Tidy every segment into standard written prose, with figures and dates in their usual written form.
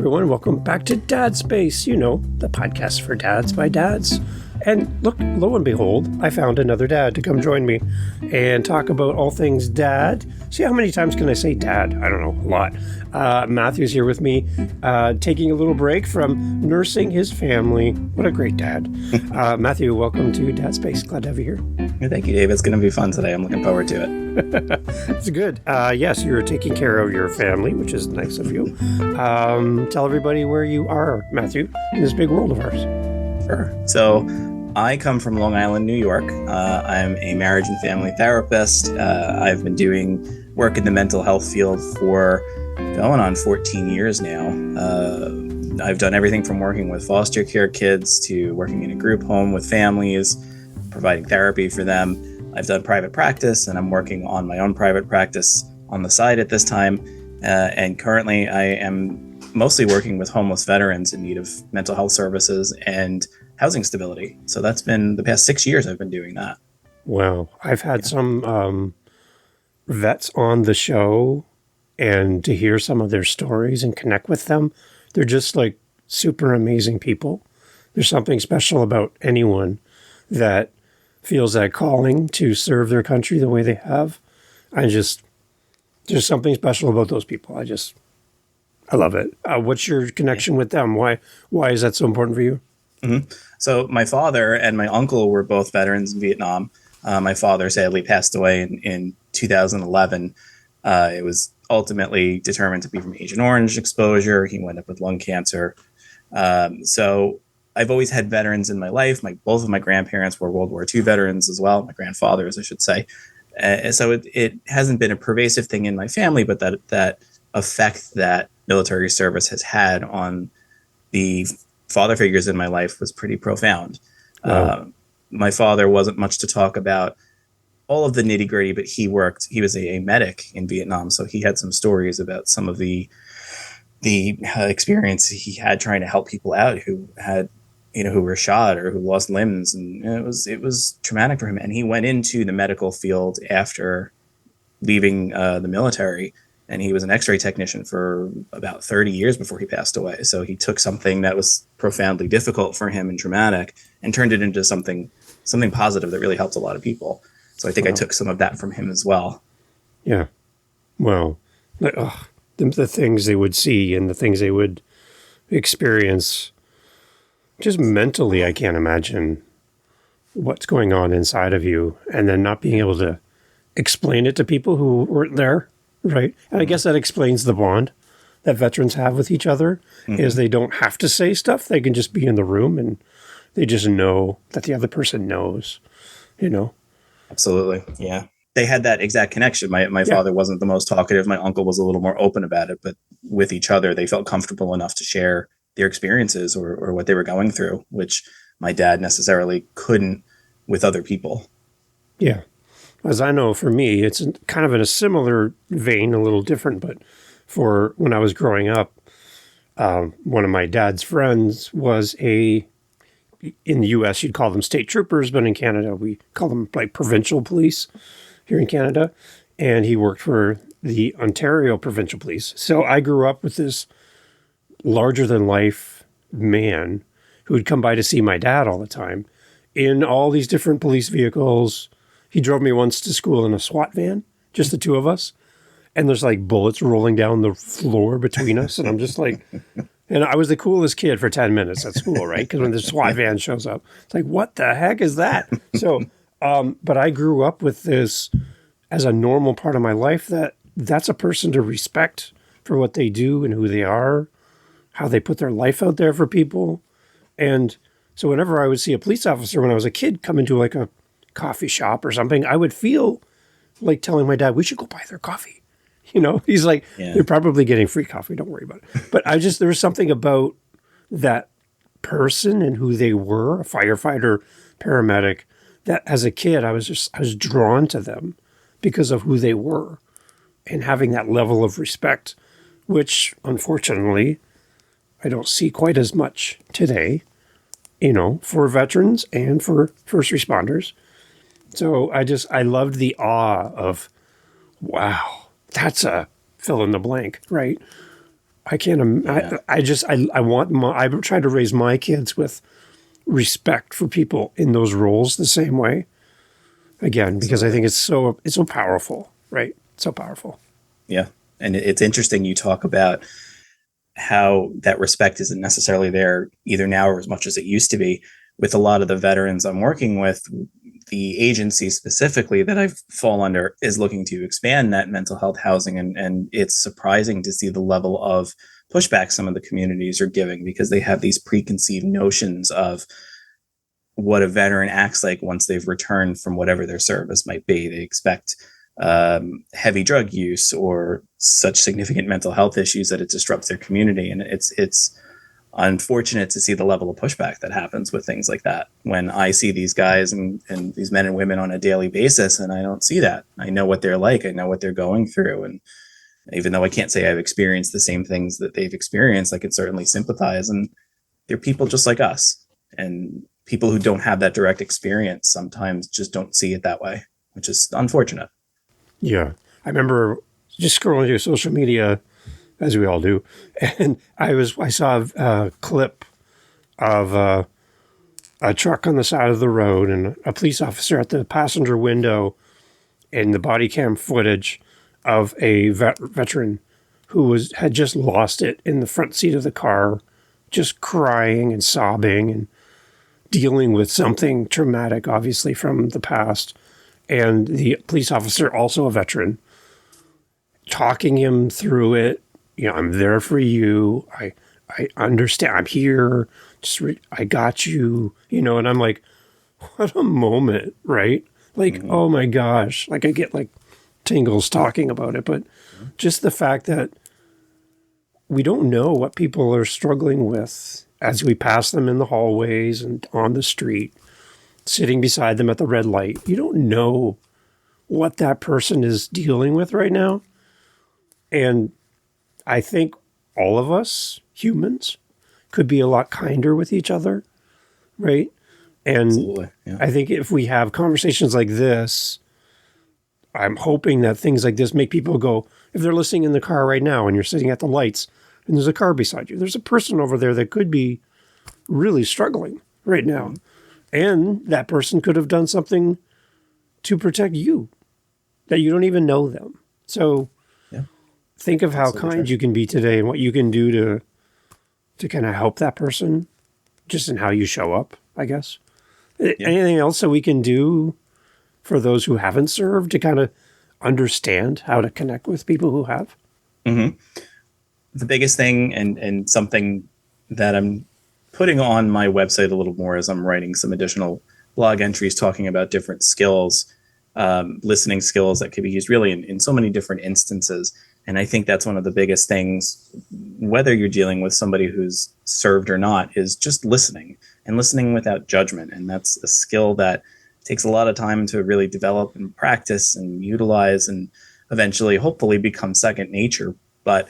everyone. Welcome back to Dad Space. You know, the podcast for dads by dads. And look, lo and behold, I found another dad to come join me and talk about all things dad. See, how many times can I say dad? I don't know, a lot. Matthew's here with me, taking a little break from nursing his family. What a great dad. Matthew, welcome to Dad Space. Glad to have you here. Thank you, Dave. It's going to be fun today. I'm looking forward to it. It's good. Yes, you're taking care of your family, which is nice of you. Tell everybody where you are, Matthew, in this big world of ours. Sure. So I come from Long Island, New York. I'm a marriage and family therapist. I've been doing work in the mental health field for going on 14 years now. I've done everything from working with foster care kids to working in a group home with families, providing therapy for them. I've done private practice, and I'm working on my own private practice on the side at this time. And currently I am mostly working with homeless veterans in need of mental health services and housing stability. So that's been the past 6 years I've been doing that. Wow. I've had some vets on the show, and to hear some of their stories and connect with them, they're just like super amazing people. There's something special about anyone that feels that calling to serve their country the way they have. There's something special about those people. I love it. What's your connection with them? Why is that so important for you? Mm-hmm. So my father and my uncle were both veterans in Vietnam. My father sadly passed away in 2011. It was ultimately determined to be from Agent Orange exposure. He went up with lung cancer. So I've always had veterans in my life. Both of my grandparents were World War II veterans as well. My grandfathers, I should say. So it hasn't been a pervasive thing in my family, but that effect that military service has had on the father figures in my life was pretty profound. Wow. My father wasn't much to talk about all of the nitty gritty, but he was a medic in Vietnam. So he had some stories about some of the experience he had trying to help people out who had, who were shot or who lost limbs. And it was traumatic for him. And he went into the medical field after leaving the military. And he was an X-ray technician for about 30 years before he passed away. So he took something that was profoundly difficult for him and traumatic and turned it into something positive that really helped a lot of people. So I think I took some of that from him as well. Yeah. Well, the things they would see and the things they would experience, just mentally, I can't imagine what's going on inside of you, and then not being able to explain it to people who weren't there. Right. And I guess that explains the bond that veterans have with each other, is they don't have to say stuff. They can just be in the room and they just know that the other person knows, Absolutely. Yeah. They had that exact connection. My father wasn't the most talkative. My uncle was a little more open about it, but with each other, they felt comfortable enough to share their experiences or what they were going through, which my dad necessarily couldn't with other people. Yeah. As I know, for me, it's kind of in a similar vein, a little different, but for when I was growing up, one of my dad's friends was in the U.S., you'd call them state troopers, but in Canada, we call them like provincial police here in Canada. And he worked for the Ontario Provincial Police. So I grew up with this larger-than-life man who would come by to see my dad all the time in all these different police vehicles. He drove me once to school in a SWAT van, just the two of us. And there's like bullets rolling down the floor between us. And I'm just like, and I was the coolest kid for 10 minutes at school, right? Because when the SWAT van shows up, it's like, what the heck is that? So, but I grew up with this as a normal part of my life, that's a person to respect for what they do and who they are, how they put their life out there for people. And so whenever I would see a police officer when I was a kid come into like a coffee shop or something, I would feel like telling my dad, we should go buy their coffee. He's like, They're probably getting free coffee. Don't worry about it. But there was something about that person and who they were, a firefighter, paramedic, that as a kid, I was drawn to them because of who they were and having that level of respect, which unfortunately I don't see quite as much today, for veterans and for first responders. So I loved the awe of, wow, that's a fill in the blank, right? I can't. I want I try to raise my kids with respect for people in those roles the same way. Again, because I think it's so powerful, right? So powerful. Yeah. And it's interesting you talk about how that respect isn't necessarily there either now or as much as it used to be. With a lot of the veterans I'm working with, the agency specifically that I fall under is looking to expand that mental health housing. And it's surprising to see the level of pushback some of the communities are giving, because they have these preconceived notions of what a veteran acts like once they've returned from whatever their service might be. They expect heavy drug use or such significant mental health issues that it disrupts their community. And it's unfortunate to see the level of pushback that happens with things like that when I see these guys and these men and women on a daily basis, and I don't see that. I know what they're like. I know what they're going through. And even though I can't say I've experienced the same things that they've experienced, I can certainly sympathize. And they're people just like us. And people who don't have that direct experience sometimes just don't see it that way, which is unfortunate. Yeah. I remember just scrolling through social media, as we all do, and I saw a clip of a truck on the side of the road and a police officer at the passenger window, and the body cam footage of a veteran who had just lost it in the front seat of the car, just crying and sobbing and dealing with something traumatic, obviously, from the past. And the police officer, also a veteran, talking him through it. I'm there for you. I understand. I'm here. I got you. And I'm like, what a moment, right? Like, oh my gosh. Like, I get like tingles talking about it, but just the fact that we don't know what people are struggling with as we pass them in the hallways and on the street, sitting beside them at the red light. You don't know what that person is dealing with right now. And I think all of us humans could be a lot kinder with each other, right? And yeah. I think if we have conversations like this, I'm hoping that things like this make people go, if they're listening in the car right now and you're sitting at the lights and there's a car beside you, there's a person over there that could be really struggling right now. And that person could have done something to protect you that you don't even know them. So think of how kind you can be today and what you can do to kind of help that person, just in how you show up, I guess. Yeah. Anything else that we can do for those who haven't served to kind of understand how to connect with people who have? Mm-hmm. The biggest thing, and something that I'm putting on my website a little more as I'm writing some additional blog entries talking about different skills, listening skills that could be used really in so many different instances. And I think that's one of the biggest things, whether you're dealing with somebody who's served or not, is just listening, and listening without judgment. And that's a skill that takes a lot of time to really develop and practice and utilize, and eventually hopefully become second nature. But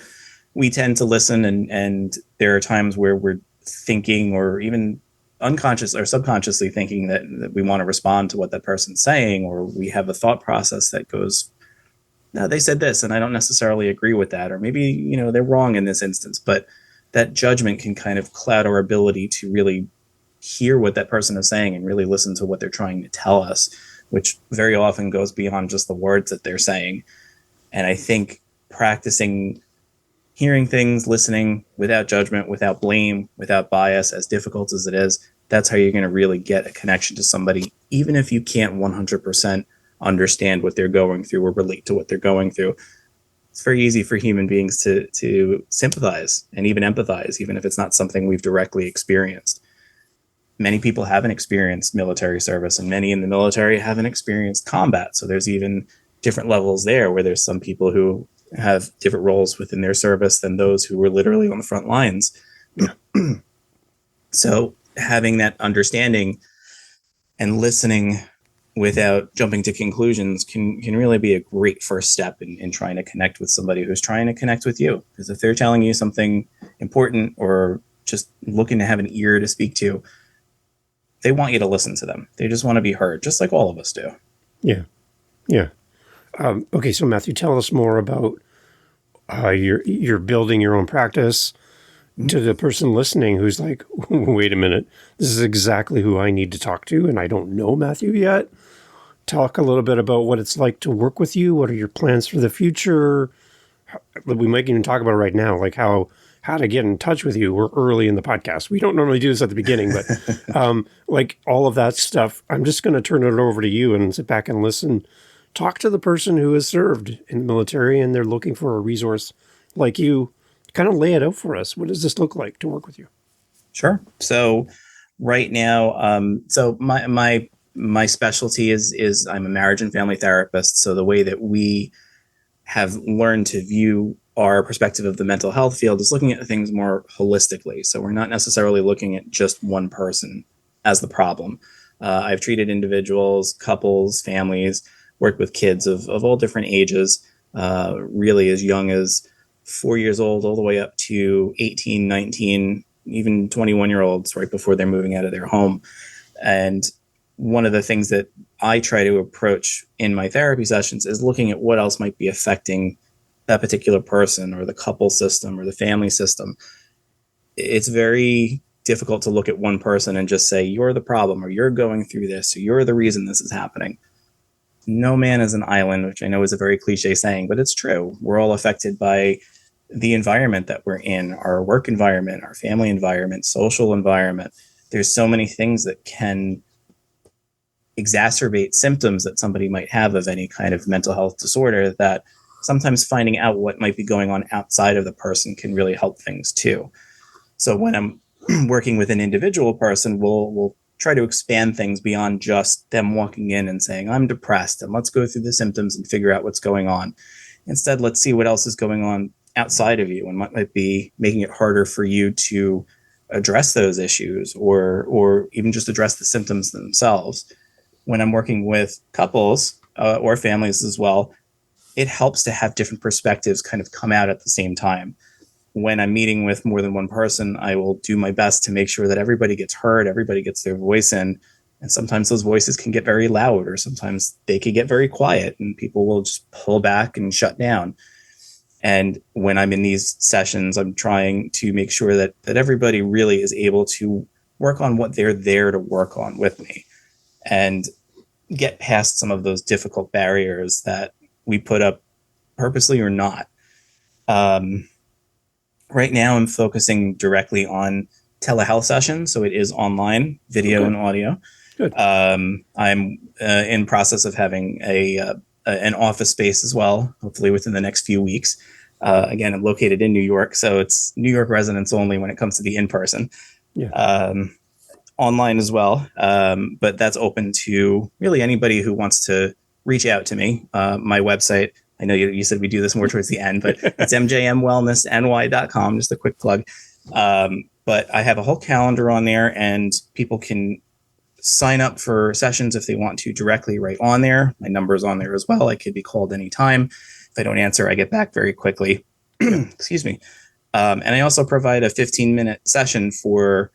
we tend to listen, and there are times where we're thinking, or even unconscious or subconsciously thinking that we want to respond to what that person's saying, or we have a thought process that goes, no, they said this and I don't necessarily agree with that, or maybe they're wrong in this instance. But that judgment can kind of cloud our ability to really hear what that person is saying and really listen to what they're trying to tell us, which very often goes beyond just the words that they're saying. And I think practicing hearing things, listening without judgment, without blame, without bias, as difficult as it is, that's how you're going to really get a connection to somebody, even if you can't 100% understand what they're going through or relate to what they're going through. It's very easy for human beings to sympathize and even empathize, even if it's not something we've directly experienced. Many people haven't experienced military service, and many in the military haven't experienced combat. So there's even different levels there, where there's some people who have different roles within their service than those who were literally on the front lines. So having that understanding and listening without jumping to conclusions can really be a great first step in trying to connect with somebody who's trying to connect with you. Because if they're telling you something important, or just looking to have an ear to speak to, they want you to listen to them. They just want to be heard, just like all of us do. Yeah. Yeah. Okay, so Matthew, tell us more about You're building your own practice. To the person listening who's like, wait a minute, this is exactly who I need to talk to, and I don't know Matthew yet. Talk a little bit about what it's like to work with you. What are your plans for the future? We might even talk about it right now, like how to get in touch with you. We're early in the podcast. We don't normally do this at the beginning, but like all of that stuff, I'm just going to turn it over to you and sit back and listen. Talk to the person who has served in the military and they're looking for a resource like you. Kind of lay it out for us. What does this look like to work with you? Sure. So right now, so my specialty is I'm a marriage and family therapist. So the way that we have learned to view our perspective of the mental health field is looking at things more holistically. So we're not necessarily looking at just one person as the problem. I've treated individuals, couples, families, worked with kids of all different ages, really as young as 4 years old all the way up to 18, 19, even 21-year-olds right before they're moving out of their home. And one of the things that I try to approach in my therapy sessions is looking at what else might be affecting that particular person or the couple system or the family system. It's very difficult to look at one person and just say, you're the problem, or you're going through this, or you're the reason this is happening. No man is an island, which I know is a very cliche saying, but it's true. We're all affected by the environment that we're in, our work environment, our family environment, social environment. There's so many things that can exacerbate symptoms that somebody might have of any kind of mental health disorder, that sometimes finding out what might be going on outside of the person can really help things too. So when I'm working with an individual person, we'll try to expand things beyond just them walking in and saying, I'm depressed, and let's go through the symptoms and figure out what's going on. Instead, let's see what else is going on outside of you and what might be making it harder for you to address those issues or even just address the symptoms themselves. When I'm working with couples or families as well, it helps to have different perspectives kind of come out at the same time. When I'm meeting with more than one person, I will do my best to make sure that everybody gets heard, everybody gets their voice in. And sometimes those voices can get very loud, or sometimes they can get very quiet and people will just pull back and shut down. And when I'm in these sessions, I'm trying to make sure that everybody really is able to work on what they're there to work on with me and get past some of those difficult barriers that we put up purposely or not. Right now, I'm focusing directly on telehealth sessions. So it is online, video and audio. Good. I'm in process of having an office space as well, hopefully within the next few weeks. Again, I'm located in New York, so it's New York residents only when it comes to the in-person. Yeah. Online as well, but that's open to really anybody who wants to reach out to me. My website, I know you said we do this more towards the end, but it's MJMWellnessNY.com, just a quick plug. But I have a whole calendar on there, and people can sign up for sessions if they want to directly right on there. My number's on there as well. I could be called anytime. If I don't answer, I get back very quickly. Excuse me. And I also provide a 15-minute session for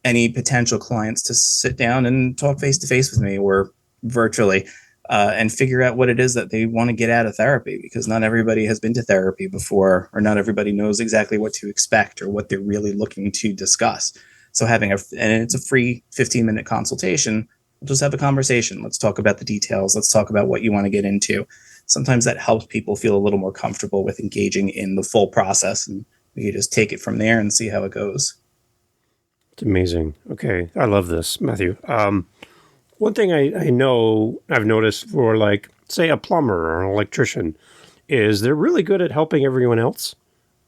any potential clients to sit down and talk face-to-face with me or virtually and figure out what it is that they want to get out of therapy, because not everybody has been to therapy before, or not everybody knows exactly what to expect or what they're really looking to discuss. So and it's a free 15-minute consultation. We'll just have a conversation. Let's talk about the details. Let's talk about what you want to get into. Sometimes that helps people feel a little more comfortable with engaging in the full process, and we can just take it from there and see how it goes. It's amazing. Okay. I love this, Matthew. One thing I know I've noticed for, like, say, a plumber or an electrician is they're really good at helping everyone else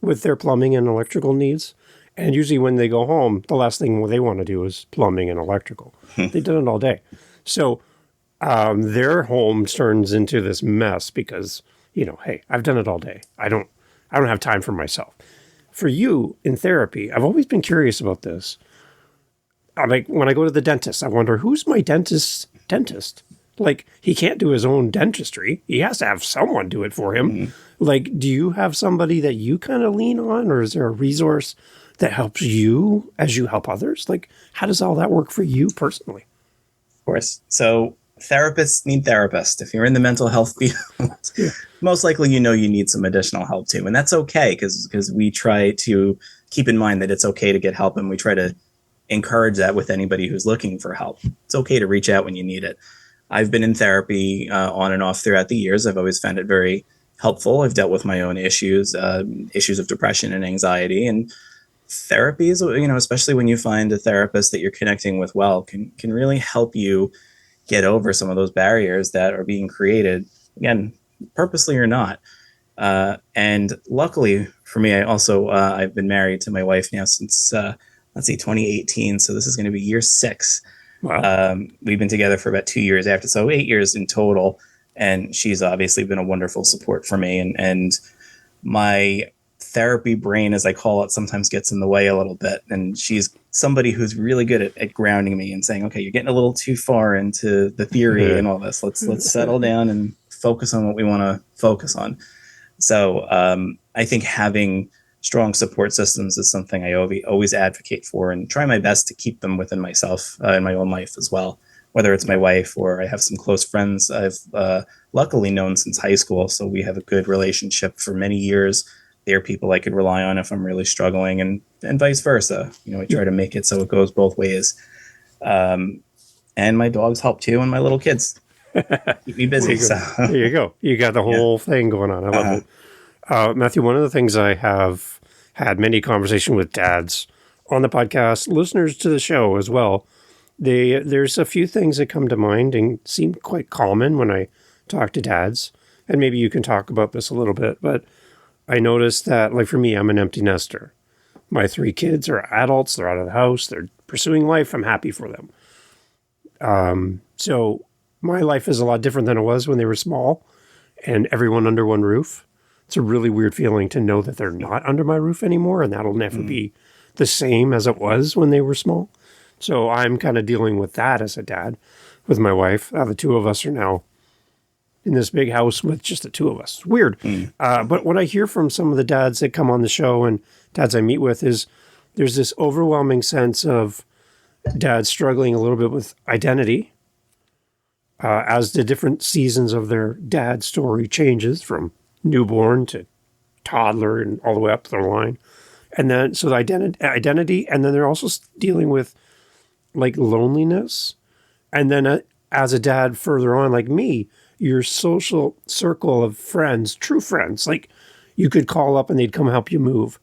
with their plumbing and electrical needs. And usually when they go home, the last thing they want to do is plumbing and electrical. They've done it all day. So their home turns into this mess because, hey, I've done it all day. I don't have time for myself. For you in therapy, I've always been curious about this. Like when I go to the dentist, I wonder, who's my dentist? Like, he can't do his own dentistry. He has to have someone do it for him. Mm-hmm. Like, do you have somebody that you kind of lean on, or is there a resource that helps you as you help others? Like, how does all that work for you personally? Of course. So therapists need therapists. If you're in the mental health field, Yeah. most likely you need some additional help too, and that's okay because we try to keep in mind that it's okay to get help, and we try to encourage that with anybody who's looking for help. It's okay to reach out when you need it. I've been in therapy on and off throughout the years. I've always found it very helpful. I've dealt with my own issues, issues of depression and anxiety, and therapy is, especially when you find a therapist that you're connecting with well, can really help you get over some of those barriers that are being created, again, purposely or not. And luckily for me, I've been married to my wife now since, let's see, 2018. So this is going to be year 6. Wow. We've been together for about 2 years after, so 8 years in total. And she's obviously been a wonderful support for me. And my therapy brain, as I call it, sometimes gets in the way a little bit. And she's somebody who's really good at grounding me and saying, okay, you're getting a little too far into the theory and all this. Let's settle down and focus on what we want to focus on. So I think having strong support systems is something I always advocate for, and try my best to keep them within myself in my own life as well, whether it's my wife or I have some close friends I've luckily known since high school. So we have a good relationship for many years. They're people I could rely on if I'm really struggling, and vice versa. I try to make it so it goes both ways. And my dogs help too, and my little kids keep me busy. There you go. You got the whole thing going on. I love it. Matthew, one of the things I have had many conversations with dads on the podcast, listeners to the show as well, there's a few things that come to mind and seem quite common when I talk to dads. And maybe you can talk about this a little bit, but I noticed that, like for me, I'm an empty nester. My 3 kids are adults. They're out of the house. They're pursuing life. I'm happy for them. So my life is a lot different than it was when they were small and everyone under one roof. It's a really weird feeling to know that they're not under my roof anymore, and that'll never be the same as it was when they were small. So I'm kind of dealing with that as a dad with my wife. The 2 of us are now in this big house with just the 2 of us. It's weird. But what I hear from some of the dads that come on the show and dads I meet with is there's this overwhelming sense of dads struggling a little bit with identity as the different seasons of their dad story changes from newborn to toddler and all the way up the line. And then, so the identity, and then they're also dealing with like loneliness. And then as a dad further on, like me, your social circle of friends, true friends, like you could call up and they'd come help you move,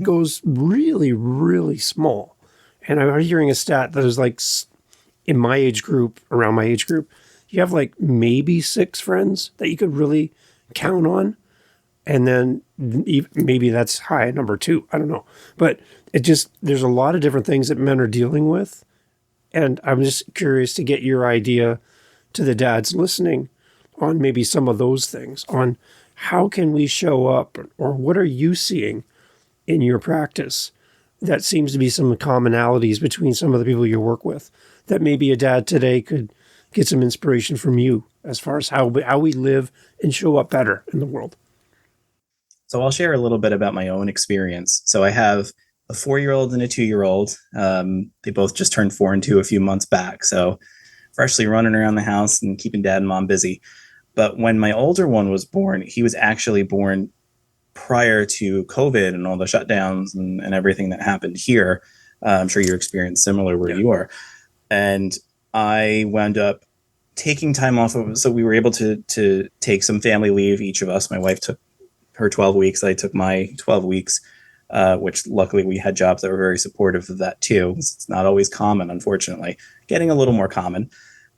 goes really, really small. And I'm hearing a stat that is like in my age group, around my age group, you have like maybe 6 friends that you could really count on. And then maybe that's high at number 2. I don't know. But there's a lot of different things that men are dealing with. And I'm just curious to get your idea to the dads listening on maybe some of those things, on how can we show up, or what are you seeing in your practice that seems to be some commonalities between some of the people you work with, that maybe a dad today could get some inspiration from you as far as how we live and show up better in the world. So I'll share a little bit about my own experience. So I have a 4-year-old and a 2-year-old. They both just turned 4 and 2 a few months back. So freshly running around the house and keeping dad and mom busy. But when my older one was born, he was actually born prior to COVID and all the shutdowns and everything that happened here. I'm sure your experience similar where you are. And I wound up taking time off of, so we were able to take some family leave, each of us. My wife took her 12 weeks. I took my 12 weeks, which luckily we had jobs that were very supportive of that too. It's not always common, unfortunately, getting a little more common.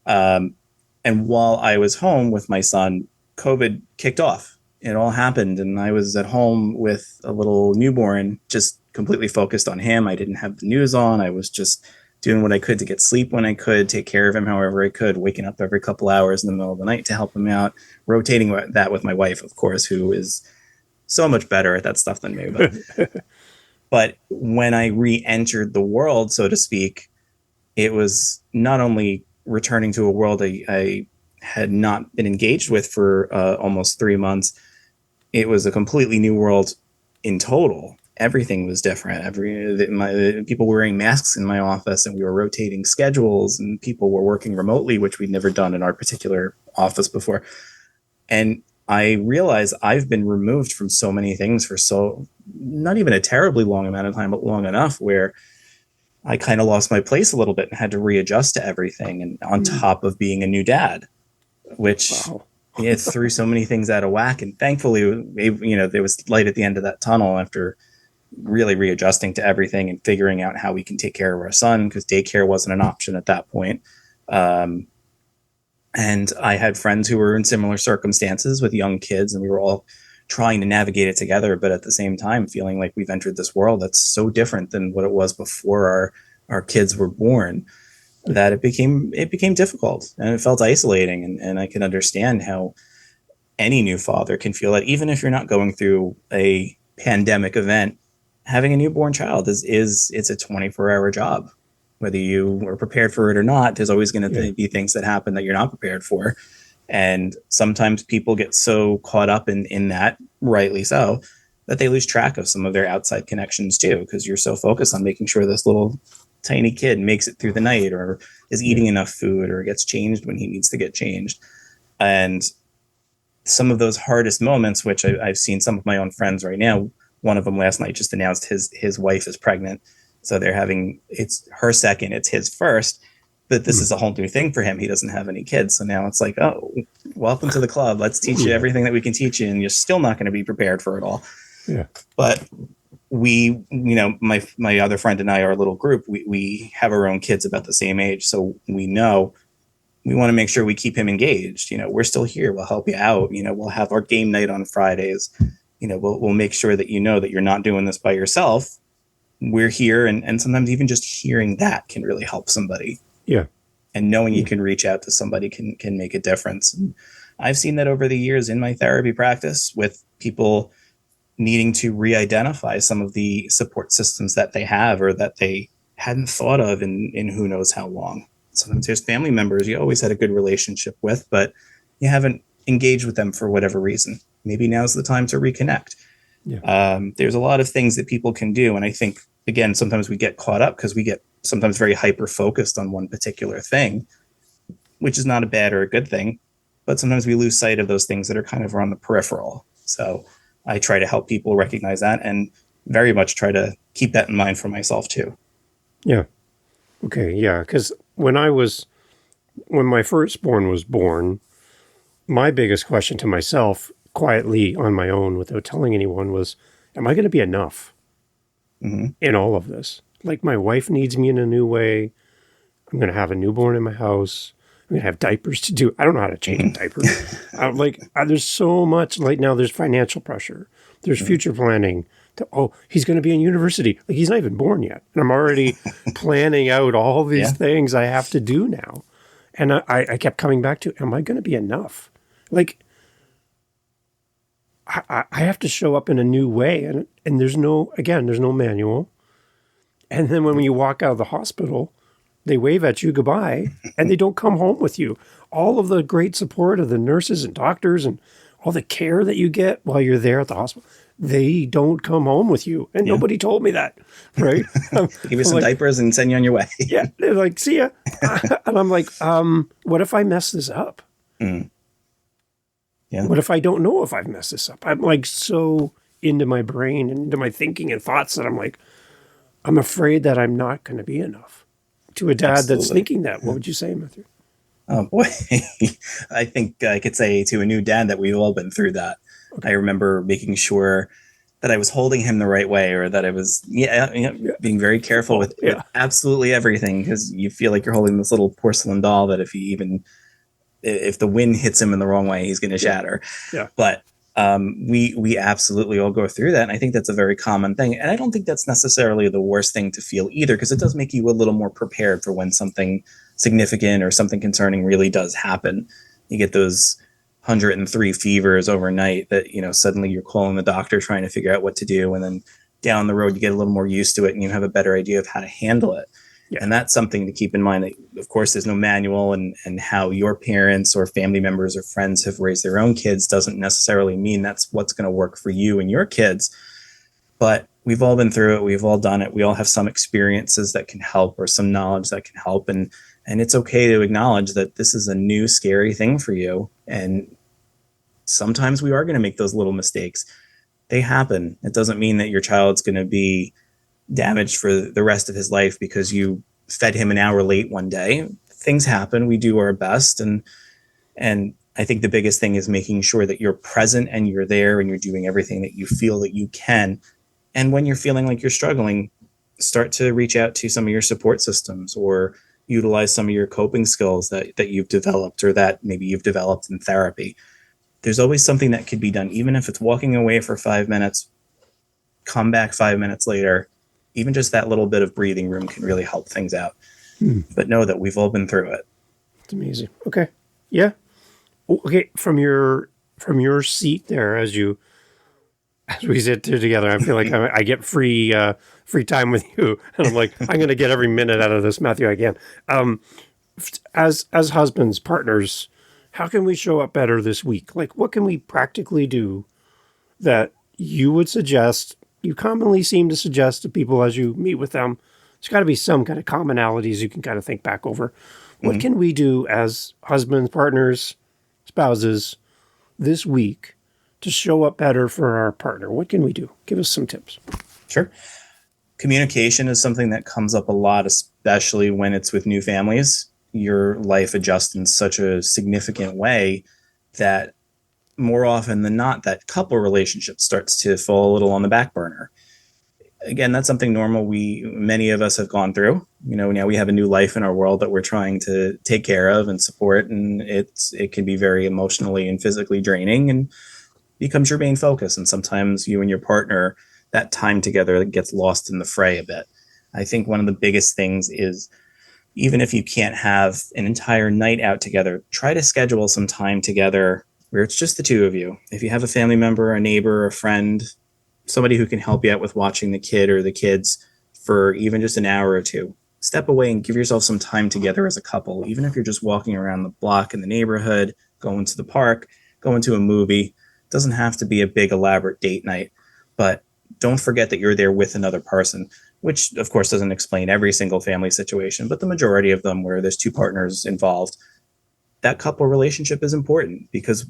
And while I was home with my son, COVID kicked off. It all happened. And I was at home with a little newborn, just completely focused on him. I didn't have the news on. I was just doing what I could to get sleep when I could, take care of him however I could, waking up every couple hours in the middle of the night to help him out, rotating that with my wife, of course, who is so much better at that stuff than me. But when I re-entered the world, so to speak, it was not only returning to a world I had not been engaged with for almost 3 months. It was a completely new world in total. everything was different. People were wearing masks in my office, and we were rotating schedules, and people were working remotely, which we'd never done in our particular office before. And I realized I've been removed from so many things for not even a terribly long amount of time, but long enough where I kind of lost my place a little bit and had to readjust to everything. And on top of being a new dad, which it threw so many things out of whack. And thankfully, there was light at the end of that tunnel after really readjusting to everything and figuring out how we can take care of our son, because daycare wasn't an option at that point. And I had friends who were in similar circumstances with young kids, and we were all trying to navigate it together, but at the same time feeling like we've entered this world that's so different than what it was before our kids were born, that it became difficult, and it felt isolating. And I can understand how any new father can feel that, even if you're not going through a pandemic event. Having a newborn child it's a 24-hour job. Whether you are prepared for it or not, there's always going to be things that happen that you're not prepared for. And sometimes people get so caught up in that, rightly so, that they lose track of some of their outside connections too, because you're so focused on making sure this little tiny kid makes it through the night, or is eating enough food, or gets changed when he needs to get changed. And some of those hardest moments, which I've seen some of my own friends right now. One of them last night just announced his wife is pregnant. So it's her second, it's his first, but this is a whole new thing for him. He doesn't have any kids. So now it's like, oh, welcome to the club. Let's teach you everything that we can teach you. And you're still not going to be prepared for it all. Yeah. But my other friend and I, our little group, we have our own kids about the same age. So we know we want to make sure we keep him engaged. We're still here. We'll help you out. We'll have our game night on Fridays. We'll make sure that that you're not doing this by yourself. We're here. And sometimes even just hearing that can really help somebody. Yeah. And knowing you can reach out to somebody can make a difference. And I've seen that over the years in my therapy practice, with people needing to re-identify some of the support systems that they have, or that they hadn't thought of in who knows how long. Sometimes there's family members you always had a good relationship with, but you haven't engaged with them for whatever reason. Maybe now's the time to reconnect. Yeah. There's a lot of things that people can do. And I think, again, sometimes we get caught up because we get sometimes very hyper-focused on one particular thing, which is not a bad or a good thing. But sometimes we lose sight of those things that are kind of on the peripheral. So I try to help people recognize that, and very much try to keep that in mind for myself too. Yeah. Okay. Yeah. Because when my firstborn was born, my biggest question to myself, quietly on my own without telling anyone, was, am I going to be enough in all of this? Like, my wife needs me in a new way. I'm going to have a newborn in my house. I'm going to have diapers to do. I don't know how to change a diaper. There's so much. Like, now there's financial pressure. There's future planning. He's going to be in university. Like, he's not even born yet. And I'm already planning out all these things I have to do now. And I kept coming back to, am I going to be enough? Like, I have to show up in a new way. And there's no manual. And then when you walk out of the hospital, they wave at you goodbye, and they don't come home with you. All of the great support of the nurses and doctors and all the care that you get while you're there at the hospital, they don't come home with you. And nobody told me that, right? Give you some diapers and send you on your way. Yeah. They're like, see ya. And I'm like, what if I mess this up? Mm. Yeah. What if I don't know if I've messed this up? I'm like so into my brain and into my thinking and thoughts that I'm like, I'm afraid that I'm not going to be enough. To a dad that's thinking that, what would you say, Matthew? Oh boy, I think I could say to a new dad that we've all been through that. Okay. I remember making sure that I was holding him the right way, or that I was being very careful with absolutely everything, because you feel like you're holding this little porcelain doll that if the wind hits him in the wrong way, he's going to shatter. Yeah. But we absolutely all go through that. And I think that's a very common thing. And I don't think that's necessarily the worst thing to feel either, because it does make you a little more prepared for when something significant or something concerning really does happen. You get those 103 fevers overnight that, suddenly you're calling the doctor trying to figure out what to do. And then down the road, you get a little more used to it and you have a better idea of how to handle it. Yeah. And that's something to keep in mind. That, of course, there's no manual, and how your parents or family members or friends have raised their own kids doesn't necessarily mean that's what's going to work for you and your kids. But we've all been through it. We've all done it. We all have some experiences that can help or some knowledge that can help. And it's okay to acknowledge that this is a new, scary thing for you. And sometimes we are going to make those little mistakes. They happen. It doesn't mean that your child's going to be damaged for the rest of his life because you fed him an hour late one day. Things happen. We do our best. And I think the biggest thing is making sure that you're present and you're there and you're doing everything that you feel that you can. And when you're feeling like you're struggling, start to reach out to some of your support systems or utilize some of your coping skills that you've developed or that maybe you've developed in therapy. There's always something that could be done, even if it's walking away for 5 minutes, come back 5 minutes later. Even just that little bit of breathing room can really help things out. But know that we've all been through it. It's amazing. Okay. Yeah. Okay. From your seat there, as we sit here together, I feel like I get free time with you, and I'm like, I'm going to get every minute out of this, Matthew. I can. As husbands, partners, how can we show up better this week? Like, what can we practically do that you would suggest? You commonly seem to suggest to people as you meet with them. There's got to be some kind of commonalities you can kind of think back over. What can we do as husbands, partners, spouses this week to show up better for our partner? What can we do? Give us some tips. Sure. Communication is something that comes up a lot, especially when it's with new families. Your life adjusts in such a significant way that more often than not, that couple relationship starts to fall a little on the back burner. Again, that's something normal. Many of us have gone through. Now we have a new life in our world that we're trying to take care of and support, and it can be very emotionally and physically draining, and becomes your main focus. And sometimes you and your partner, that time together gets lost in the fray a bit. I think one of the biggest things is, even if you can't have an entire night out together, try to schedule some time together where it's just the two of you. If you have a family member, a neighbor, a friend, somebody who can help you out with watching the kid or the kids for even just an hour or two, step away and give yourself some time together as a couple. Even if you're just walking around the block in the neighborhood, going to the park, going to a movie, it doesn't have to be a big elaborate date night, but don't forget that you're there with another person, which of course doesn't explain every single family situation, but the majority of them where there's two partners involved, that couple relationship is important because,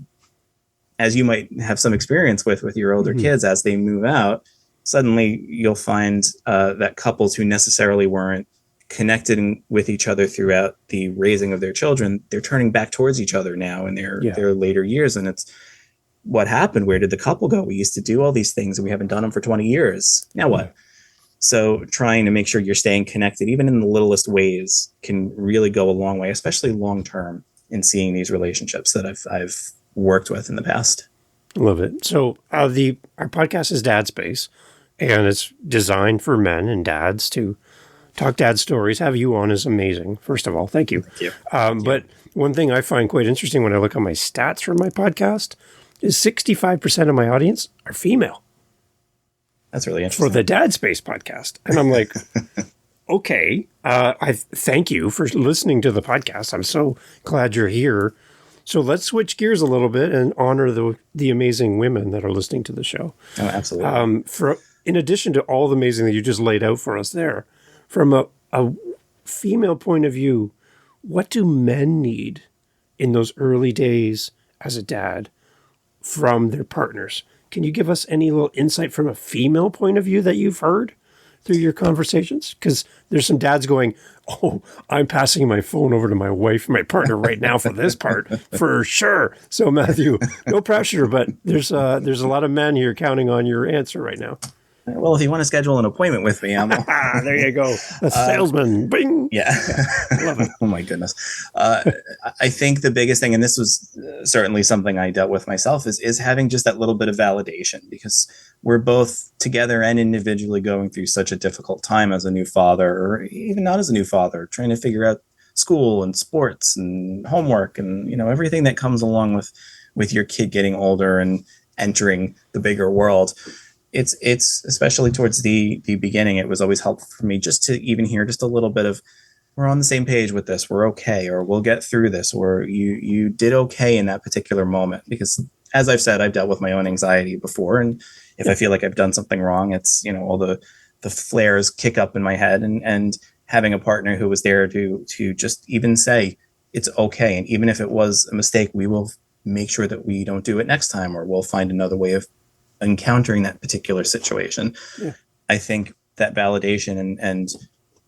as you might have some experience with your older kids, as they move out, suddenly you'll find that couples who necessarily weren't connected with each other throughout the raising of their children, they're turning back towards each other now in their later years. And it's, what happened? Where did the couple go? We used to do all these things and we haven't done them for 20 years. Now what? So trying to make sure you're staying connected, even in the littlest ways, can really go a long way, especially long term, in seeing these relationships that I've worked with in the past. Love it. So our podcast is Dad Space, and it's designed for men and dads to talk dad stories. Have you on is amazing. First of all, thank you. Thank you. But one thing I find quite interesting when I look at my stats for my podcast is 65% of my audience are female. That's really interesting. For the Dad Space podcast. And I'm like, okay, I thank you for listening to the podcast. I'm so glad you're here. So let's switch gears a little bit and honor the amazing women that are listening to the show. Oh, absolutely. In addition to all the amazing that you just laid out for us there, from a female point of view, what do men need in those early days as a dad from their partners? Can you give us any little insight from a female point of view that you've heard through your conversations? Because there's some dads going, oh, I'm passing my phone over to my wife, my partner right now for this part, for sure. So Matthew, no pressure, but there's a lot of men here counting on your answer right now. Well, if you want to schedule an appointment with me, there you go. A salesman. Bing. Yeah. Love it. Oh my goodness. I think the biggest thing, and this was certainly something I dealt with myself, is having just that little bit of validation, because we're both together and individually going through such a difficult time as a new father, or even not as a new father, trying to figure out school and sports and homework and, everything that comes along with your kid getting older and entering the bigger world. It's especially towards the beginning, it was always helpful for me just to even hear just a little bit of we're on the same page with this. We're okay, or we'll get through this, or you did okay in that particular moment. Because as I've said, I've dealt with my own anxiety before, and if I feel like I've done something wrong, it's, all the flares kick up in my head, and having a partner who was there to just even say it's okay, and even if it was a mistake, we will make sure that we don't do it next time, or we'll find another way of encountering that particular situation. Yeah. I think that validation and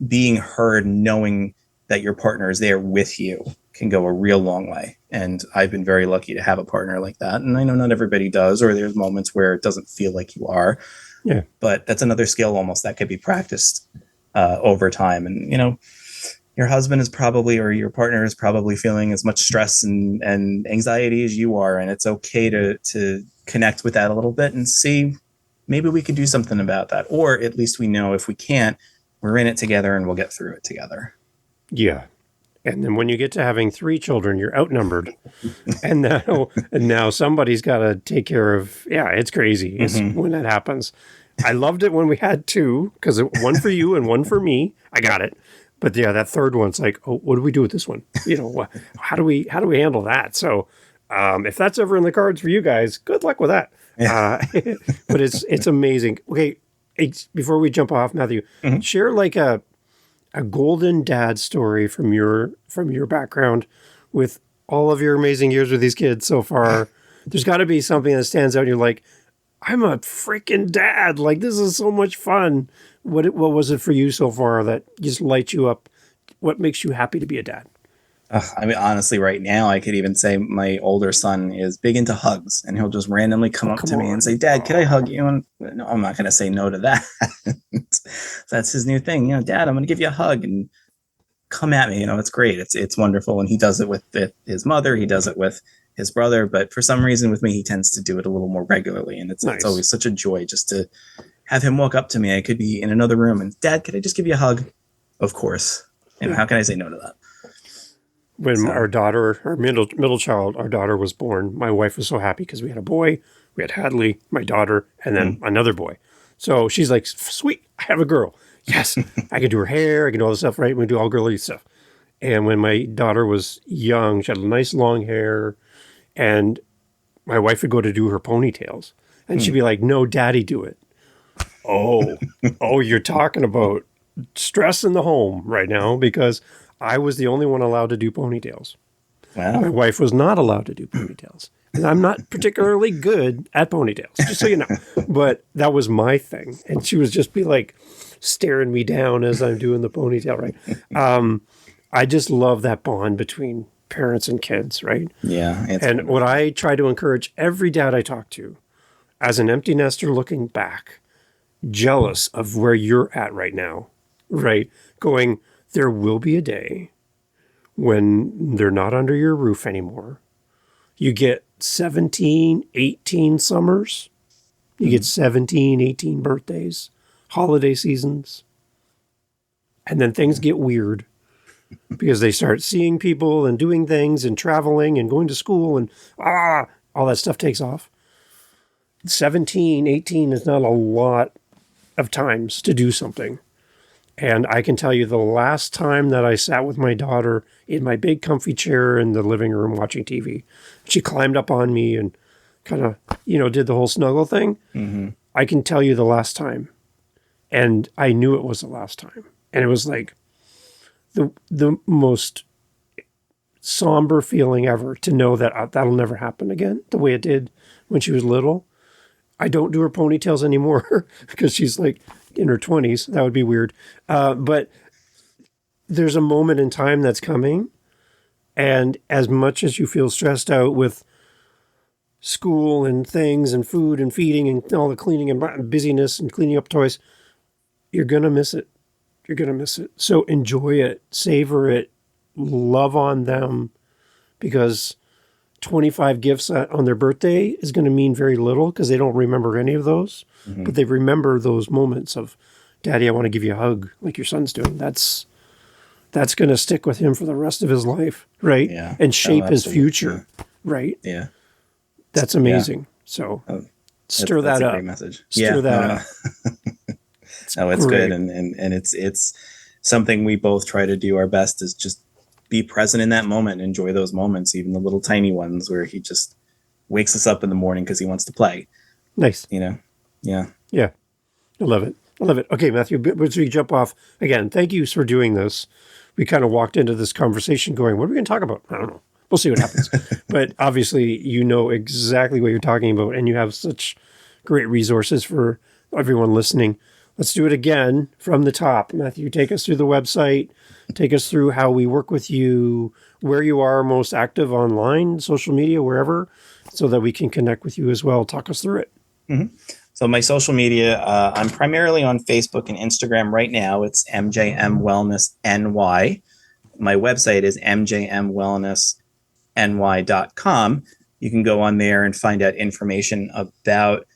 being heard, knowing that your partner is there with you, can go a real long way. And I've been very lucky to have a partner like that. And I know not everybody does, or there's moments where it doesn't feel like you are. Yeah. But that's another skill almost that could be practiced over time. And, your husband is probably, or your partner is probably feeling as much stress and anxiety as you are. And it's okay to connect with that a little bit and see, maybe we could do something about that. Or at least we know if we can't, we're in it together and we'll get through it together. Yeah. And then when you get to having 3 children, you're outnumbered. and now somebody's got to take care of, it's crazy when that happens. I loved it when we had 2, because one for you and one for me. I got it. But yeah, that third one's like, oh, what do we do with this one? How do we handle that? So if that's ever in the cards for you guys, good luck with that. Yeah. But it's amazing. Okay, before we jump off, Matthew, share like a golden dad story from your background with all of your amazing years with these kids so far. There's got to be something that stands out and you're like, I'm a freaking dad. Like, this is so much fun. What was it for you so far that just lights you up? What makes you happy to be a dad? I mean, honestly, right now, I could even say my older son is big into hugs, and he'll just randomly come up to me and say, Dad, can I hug you? And no, I'm not going to say no to that. That's his new thing. Dad, I'm going to give you a hug and come at me. It's great. It's wonderful. And he does it with his mother. He does it with his brother. But for some reason with me, he tends to do it a little more regularly. And it's always such a joy just to have him walk up to me. I could be in another room and, Dad, could I just give you a hug? Of course. How can I say no to that? When our daughter, our middle child, our daughter was born, my wife was so happy because we had a boy, we had Hadley, my daughter, and then another boy. So she's like, sweet, I have a girl. Yes, I can do her hair, I can do all this stuff, right? We do all girly stuff. And when my daughter was young, she had nice long hair, and my wife would go to do her ponytails. And she'd be like, no, Daddy, do it. Oh, you're talking about stress in the home right now, because I was the only one allowed to do ponytails. Wow. My wife was not allowed to do ponytails. And I'm not particularly good at ponytails, just so you know. But that was my thing. And she was just be like staring me down as I'm doing the ponytail, right? I just love that bond between parents and kids, right? Yeah. And wonderful. What I try to encourage every dad I talk to, as an empty nester looking back, jealous of where you're at right now, right? Going, there will be a day when they're not under your roof anymore. You get 17, 18 summers. You get 17, 18 birthdays, holiday seasons. And then things get weird because they start seeing people and doing things and traveling and going to school and all that stuff takes off. 17, 18 is not a lot of times to do something. And I can tell you the last time that I sat with my daughter in my big comfy chair in the living room watching TV, she climbed up on me and kind of, did the whole snuggle thing. Mm-hmm. I can tell you the last time. And I knew it was the last time. And it was like the most somber feeling ever to know that that'll never happen again, the way it did when she was little. I don't do her ponytails anymore because she's like in her 20s. That would be weird. But there's a moment in time that's coming. And as much as you feel stressed out with school and things and food and feeding and all the cleaning and busyness and cleaning up toys, you're going to miss it. You're going to miss it. So enjoy it, savor it, love on them, because 25 gifts on their birthday is going to mean very little because they don't remember any of those, but they remember those moments of, Daddy, I want to give you a hug like your son's doing. That's going to stick with him for the rest of his life, right? Yeah. And shape his future, right? Yeah. That's amazing. Yeah. So stir that up. Great message. Stir that up. No, it's good. And it's something we both try to do our best is just be present in that moment, enjoy those moments, even the little tiny ones where he just wakes us up in the morning because he wants to play. Nice. Yeah. Yeah. I love it. Okay, Matthew, as we jump off, again, thank you for doing this. We kind of walked into this conversation going, what are we going to talk about? I don't know. We'll see what happens. But obviously, you know exactly what you're talking about, and you have such great resources for everyone listening. Let's do it again from the top. Matthew, take us through the website. Take us through how we work with you, where you are most active online, social media, wherever, so that we can connect with you as well. Talk us through it. Mm-hmm. So my social media, I'm primarily on Facebook and Instagram right now. It's MJM Wellness NY. My website is mjmwellnessny.com. You can go on there and find out information about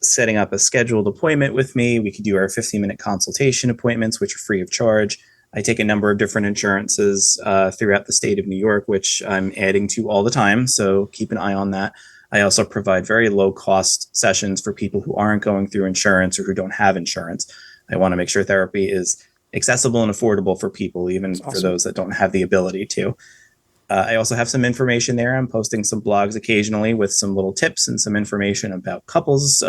setting up a scheduled appointment with me. We could do our 15-minute consultation appointments, which are free of charge. I take a number of different insurances throughout the state of New York, which I'm adding to all the time. So keep an eye on that. I also provide very low cost sessions for people who aren't going through insurance or who don't have insurance. I want to make sure therapy is accessible and affordable for people, even for those that don't have the ability to. I also have some information there. I'm posting some blogs occasionally with some little tips and some information about couples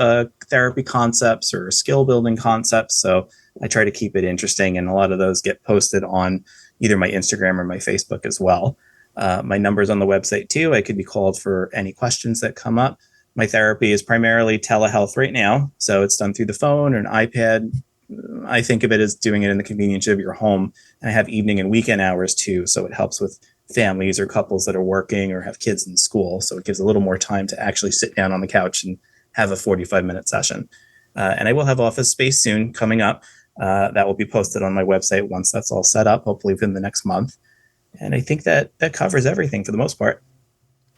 therapy concepts or skill building concepts. So I try to keep it interesting, and a lot of those get posted on either my Instagram or my Facebook as well. My number's on the website too. I could be called for any questions that come up. My therapy is primarily telehealth right now. So it's done through the phone or an iPad. I think of it as doing it in the convenience of your home. And I have evening and weekend hours too. So it helps with families or couples that are working or have kids in school. So it gives a little more time to actually sit down on the couch and have a 45-minute session. And I will have office space soon coming up. That will be posted on my website once that's all set up, hopefully within the next month. And I think that covers everything for the most part.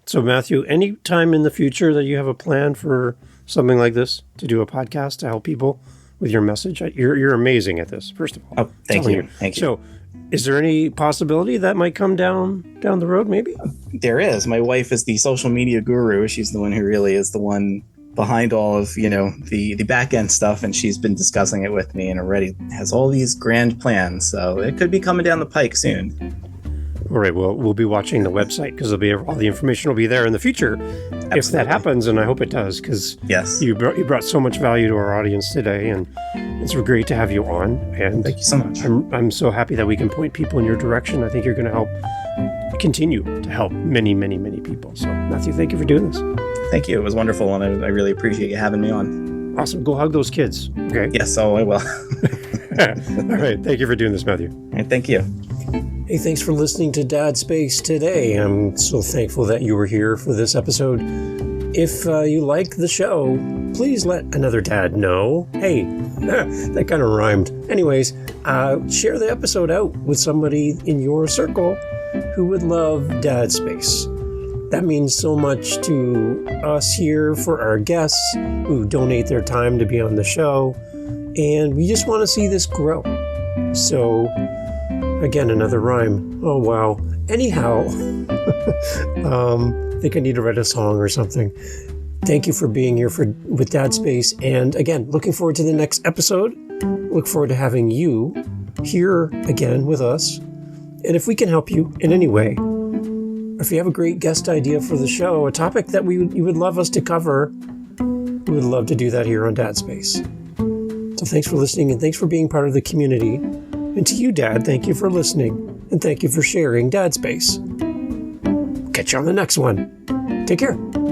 So, Matthew, any time in the future that you have a plan for something like this, to do a podcast to help people with your message? You're amazing at this, first of all. Oh, thank you. Thank you. So, is there any possibility that might come down the road, maybe? There is. My wife is the social media guru. She's the one who really is the one behind all of, the back end stuff. And she's been discussing it with me and already has all these grand plans. So it could be coming down the pike soon. All right. Well, we'll be watching the website because all the information will be there in the future. Absolutely. If that happens, and I hope it does, because yes, you brought so much value to our audience today, and it's great to have you on. And thank you so much. I'm so happy that we can point people in your direction. I think you're going to continue to help many, many, many people. So, Matthew, thank you for doing this. Thank you. It was wonderful, and I really appreciate you having me on. Awesome. Go hug those kids. Okay. Yes, I will. All right. Thank you for doing this, Matthew. All right, thank you. Hey, thanks for listening to Dad Space today. I'm so thankful that you were here for this episode. If you like the show, please let another dad know. Hey, that kind of rhymed. Anyways, share the episode out with somebody in your circle who would love Dad Space. That means so much to us here, for our guests who donate their time to be on the show. And we just want to see this grow. So, again, another rhyme. Oh, wow. Anyhow, I think I need to write a song or something. Thank you for being here with Dad Space. And again, looking forward to the next episode. Look forward to having you here again with us. And if we can help you in any way, if you have a great guest idea for the show, a topic that you would love us to cover, we would love to do that here on Dad Space. So thanks for listening, and thanks for being part of the community. And to you, Dad, thank you for listening, and thank you for sharing Dad Space. Catch you on the next one. Take care.